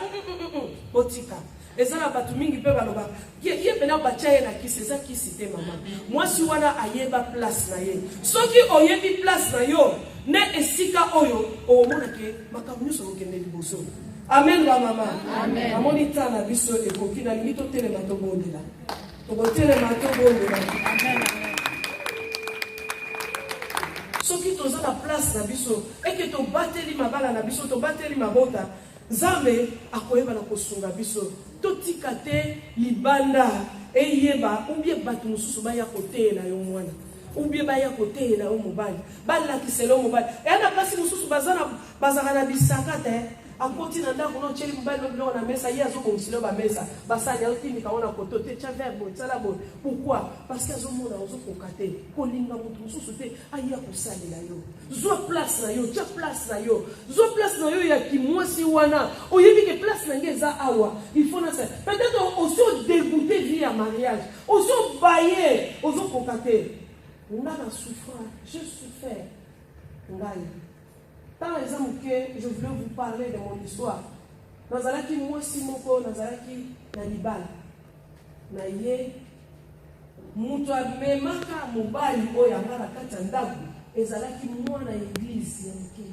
[SPEAKER 3] botika. Ezana batu mingi pe baloba. Ye pena bachaye na kisi za kisi te mama. Moi si wana ayeba place na ye. Soki oyebi place na yo. Ne esika oyo omona ke makambo nyonso okende liboso. Amen ba mama. Amen. Amoni tana biso ekoki na limito telema to bondela. To telema to bondela. Amen. Soki toza na place na biso eke to bateli mabala na biso to bateli mabota. Nzambe akoyeba na kosunga biso. To tikate libanda eyeba ubie batu mususu ba ya kotela yo mwana. Ou bien baya côté là au mobile bala ki selo mobile et na place mususu bazana na bisaka te a continent ndako no cheli mobile no na mesa ya zo ko silo ba mesa basali alti ni kaona koto te cha verbo tsala bo pourquoi parce que azomona ozo kokate ko linga mutu mususu te aya ko sali la yo zo place na yo cha place na yo zo place na yo ya ki mwasi wana oyebi ke place na ngeza awa il faut na ça peut-être aussi dégoûter via mariage aussi bailler ozo kokate. On a la souffrance, je souffert. Par exemple, que je voulais vous parler de mon histoire. Nazalaki moi simoko, nazalaki nalibal. Naye, mutu amemaka mobali oya ngara kati ndaku. Ezalaki moi na église yanke.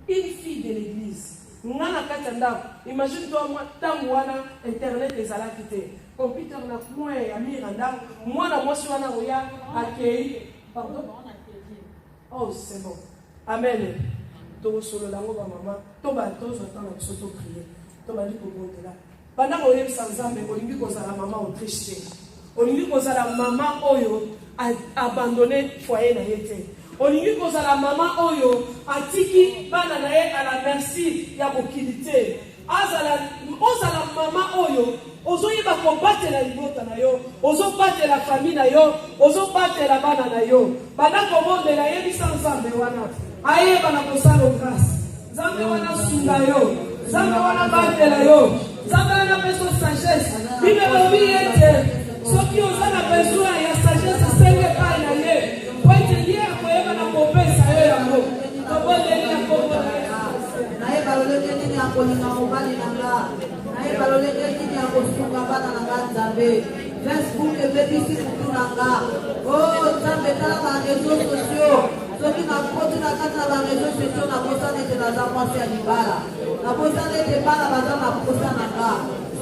[SPEAKER 3] Une fille de l'église. Ngana kati ndaku. Imagine toi moi tangu wana internet ezalaki te. Computer na point ya miranda moi na moi sur na oya accueil pardon oh c'est bon amen to solo lango ba mama to ba to zo tana so to prier to ba liko bondela bana ko yebisa nzambe olingi kozala mama Autriche olingi kozala mama oyo abandonné foyer na yete olingi kozala mama oyo atiki bana na ye à la merci ya bokilité ozala mama oyo ozoyiba kobatela libota na yo ozobatela famille na yo ozobatela bana na yo bana komondela yebisa nzambe wana ayeba na kosala grâce nzambe wana sunga yo nzambe wana batela yo nzambe wana peso sagesse bible lobi ete soki oza na besoin ya sagesse senge pai na ye po ete ye akoyeba na kopesa yo yango tobondeli ya kombo na ye nayeba lolenge nini akolinga mobali na nga
[SPEAKER 4] Facebook et BBC Kutunanga. Oh, Nzambe tala ba réseaux sociaux. Soki na koti na kati na ba réseaux sociaux na posa nete na za mwasi ya libala. Na posa nete bana baza na posa nanga.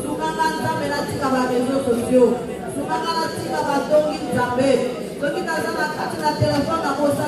[SPEAKER 4] Sukanga Nzambe na tika ba réseaux sociaux. Sukanga na tika ba tongi Nzambe. Soki na za na kati na telefone na posa